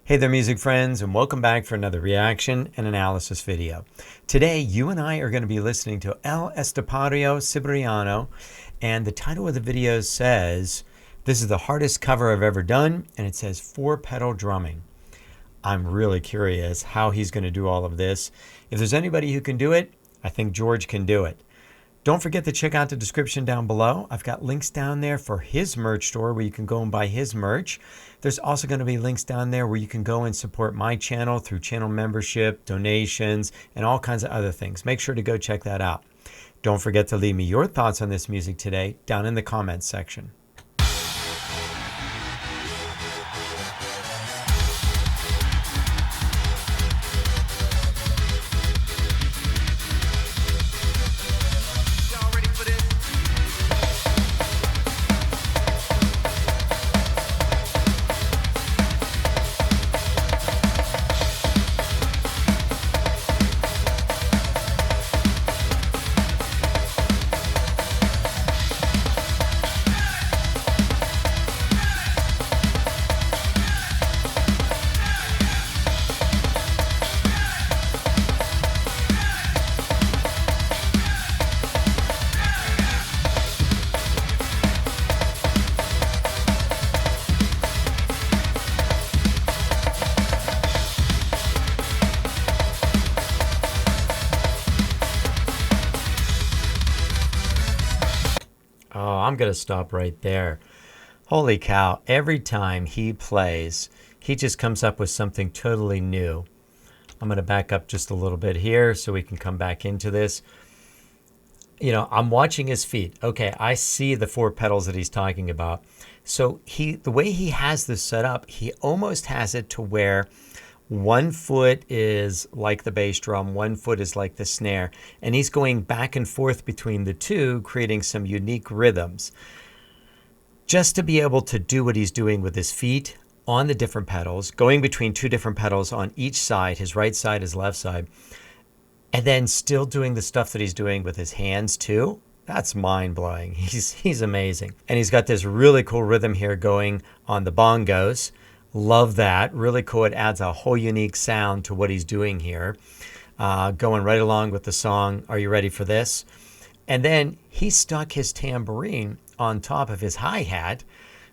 Hey there, music friends, and welcome back for another reaction and analysis video. Today, you and I are going to be listening to Estepario Siberiano, and the title of the video says, "This is the hardest cover I've ever done," and it says 4-pedal drumming. I'm really curious how he's going to do all of this. If there's anybody who can do it, I think George can do it. Don't forget to check out the description down below. I've got links down there for his merch store where you can go and buy his merch. There's also going to be links down there where you can go and support my channel through channel membership, donations, and all kinds of other things. Make sure to go check that out. Don't forget to leave me your thoughts on this music today down in the comments section. Oh, I'm going to stop right there. Holy cow, every time he plays, he just comes up with something totally new. I'm going to back up just a little bit here so we can come back into this. You know, I'm watching his feet. Okay, I see the 4 pedals that he's talking about. So the way he has this set up, he almost has it to where one foot is like the bass drum, one foot is like the snare, and he's going back and forth between the two, creating some unique rhythms. Just to be able to do what he's doing with his feet on the different pedals, going between 2 different pedals on each side, his right side, his left side, and then still doing the stuff that he's doing with his hands too, that's mind-blowing. He's amazing. And he's got this really cool rhythm here going on the bongos. Love that. Really cool. It adds a whole unique sound to what he's doing here. Going right along with the song, Are You Ready for This? And then he stuck his tambourine on top of his hi-hat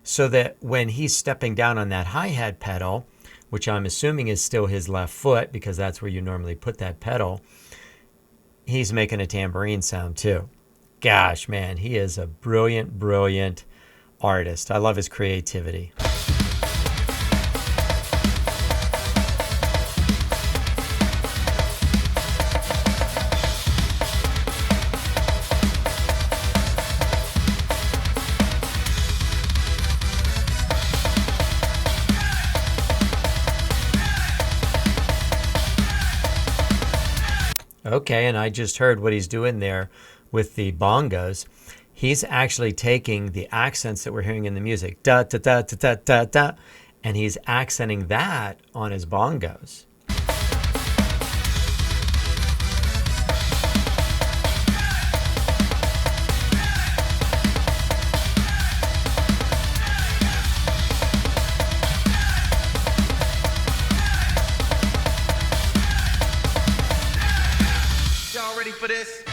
so that when he's stepping down on that hi-hat pedal, which I'm assuming is still his left foot because that's where you normally put that pedal, he's making a tambourine sound too. Gosh, man, he is a brilliant, brilliant artist. I love his creativity. Okay, and I just heard what he's doing there with the bongos. He's actually taking the accents that we're hearing in the music, da da da da da da da, and he's accenting that on his bongos. For this.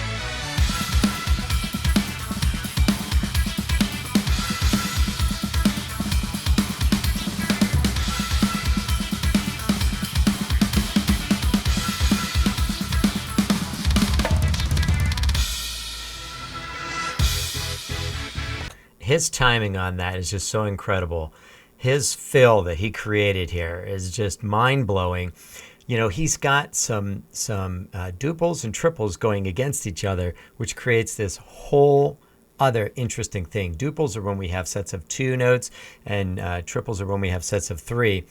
His timing on that is just so incredible. His fill that he created here is just mind-blowing. You know, he's got some duples and triples going against each other, which creates this whole other interesting thing. Duples are when we have sets of 2 notes, and triples are when we have sets of 3.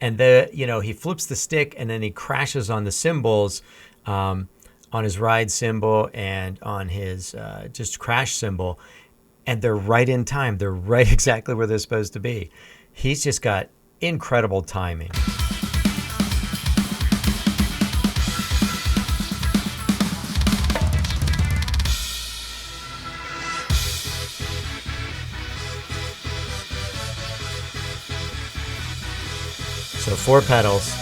And he flips the stick and then he crashes on the cymbals, on his ride cymbal and on his just crash cymbal, and they're right in time. They're right exactly where they're supposed to be. He's just got incredible timing. So 4 pedals.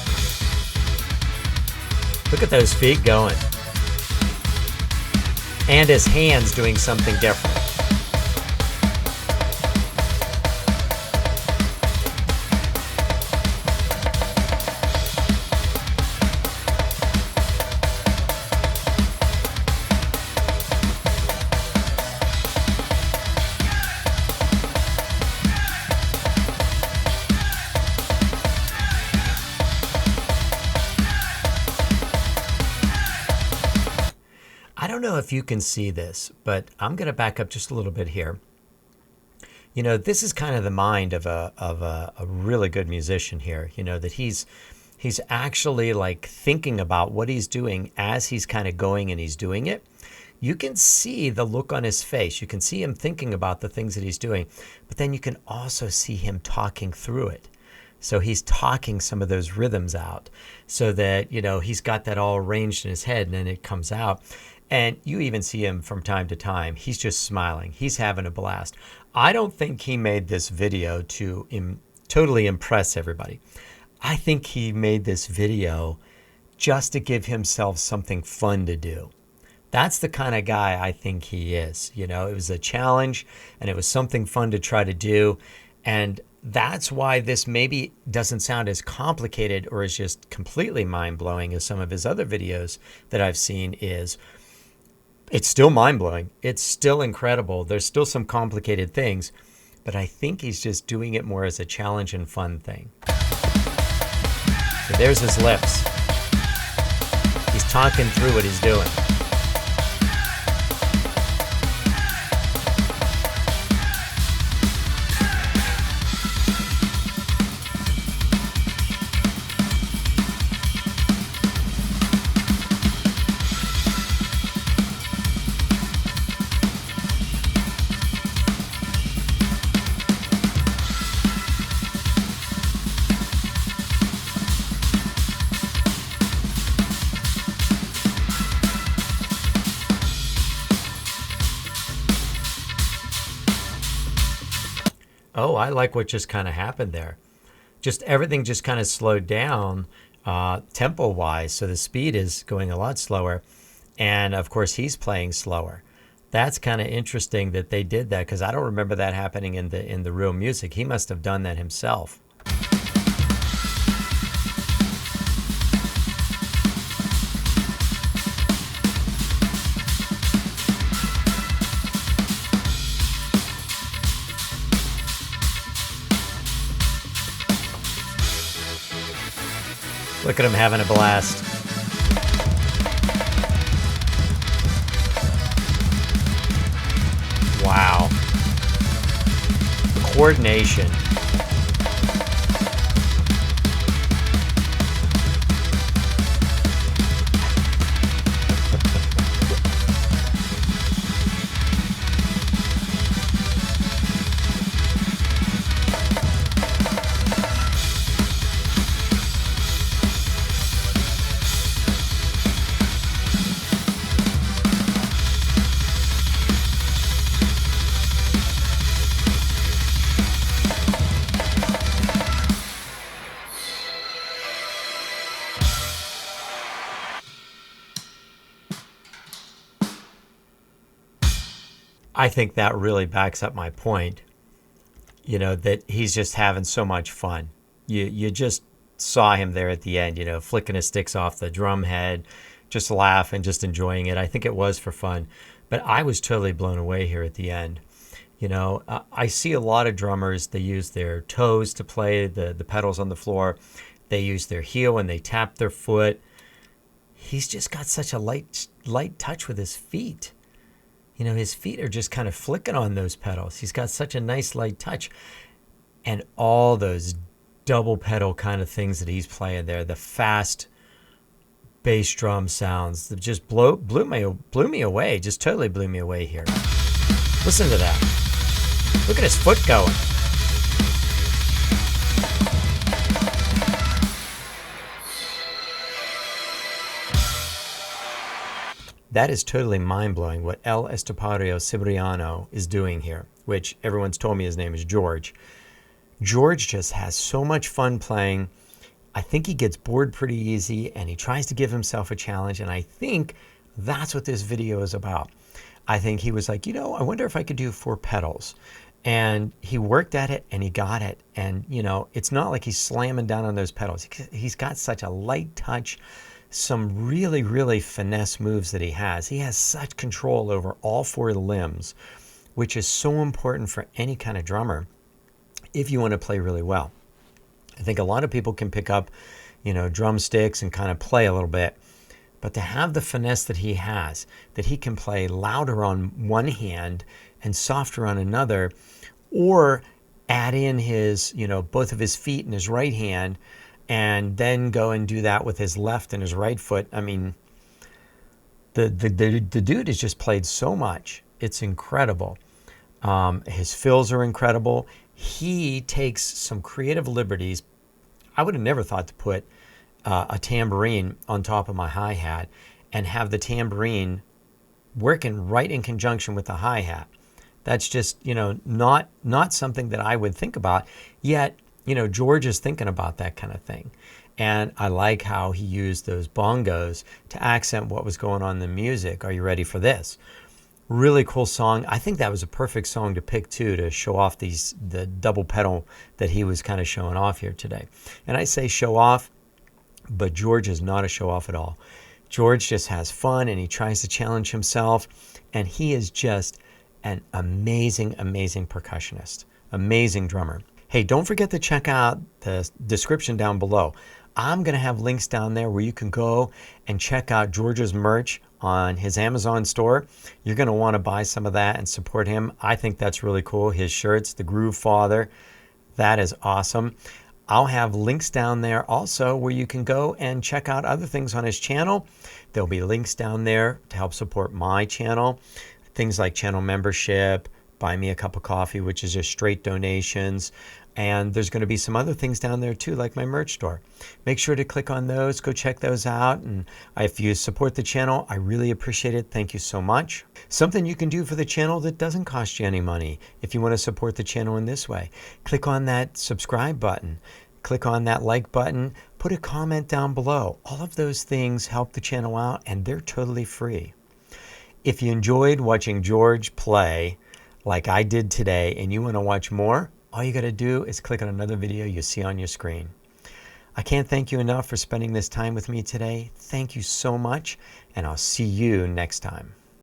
Look at those feet going. And his hands doing something different. I don't know if you can see this, but I'm going to back up just a little bit here. You know, this is kind of the mind of a really good musician here, you know, that he's actually like thinking about what he's doing as he's kind of going and he's doing it. You can see the look on his face. You can see him thinking about the things that he's doing, but then you can also see him talking through it. So he's talking some of those rhythms out so that, you know, he's got that all arranged in his head and then it comes out. And you even see him from time to time. He's just smiling. He's having a blast. I don't think he made this video to totally impress everybody. I think he made this video just to give himself something fun to do. That's the kind of guy I think he is. You know, it was a challenge and it was something fun to try to do. And that's why this maybe doesn't sound as complicated or as just completely mind-blowing as some of his other videos that I've seen is. It's still mind-blowing. It's still incredible. There's still some complicated things, but I think he's just doing it more as a challenge and fun thing. So there's his lips. He's talking through what he's doing. Oh, I like what just kind of happened there. Just everything just kind of slowed down tempo-wise, so the speed is going a lot slower. And, of course, he's playing slower. That's kind of interesting that they did that because I don't remember that happening in the real music. He must have done that himself. Look at him having a blast. Wow. The coordination. I think that really backs up my point, you know, that he's just having so much fun. You just saw him there at the end, you know, flicking his sticks off the drum head, just laughing, just enjoying it. I think it was for fun. But I was totally blown away here at the end. You know, I see a lot of drummers, they use their toes to play the pedals on the floor. They use their heel and they tap their foot. He's just got such a light touch with his feet. You know, his feet are just kind of flicking on those pedals. He's got such a nice light touch. And all those double pedal kind of things that he's playing there, the fast bass drum sounds, that just blew me away, just totally blew me away here. Listen to that. Look at his foot going. That is totally mind-blowing what El Estepario Siberiano is doing here, which everyone's told me his name is George. George just has so much fun playing. I think he gets bored pretty easy and he tries to give himself a challenge. And I think that's what this video is about. I think he was like, I wonder if I could do 4 pedals. And he worked at it and he got it. And, it's not like he's slamming down on those pedals. He's got such a light touch, some really, really finesse moves that he has. He has such control over all 4 limbs, which is so important for any kind of drummer if you want to play really well. I think a lot of people can pick up, drumsticks and kind of play a little bit. But to have the finesse that he has, that he can play louder on one hand and softer on another, or add in his, both of his feet and his right hand, and then go and do that with his left and his right foot. I mean, the dude has just played so much. It's incredible. His fills are incredible. He takes some creative liberties. I would have never thought to put a tambourine on top of my hi-hat and have the tambourine working right in conjunction with the hi-hat. That's just, not something that I would think about. Yet, George is thinking about that kind of thing. And I like how he used those bongos to accent what was going on in the music. Are you ready for this? Really cool song. I think that was a perfect song to pick too, to show off the double pedal that he was kind of showing off here today. And I say show off, but George is not a show off at all. George just has fun and he tries to challenge himself, and he is just an amazing, amazing percussionist, amazing drummer. Hey, don't forget to check out the description down below. I'm going to have links down there where you can go and check out George's merch on his Amazon store. You're going to want to buy some of that and support him. I think that's really cool. His shirts, the Groove Father, that is awesome. I'll have links down there also where you can go and check out other things on his channel. There'll be links down there to help support my channel. Things like channel membership, buy me a cup of coffee, which is just straight donations. And there's going to be some other things down there too, like my merch store. Make sure to click on those, go check those out. And if you support the channel, I really appreciate it. Thank you so much. Something you can do for the channel that doesn't cost you any money if you want to support the channel in this way. Click on that subscribe button. Click on that like button. Put a comment down below. All of those things help the channel out, and they're totally free. If you enjoyed watching George play like I did today and you want to watch more, all you got to do is click on another video you see on your screen. I can't thank you enough for spending this time with me today. Thank you so much, and I'll see you next time.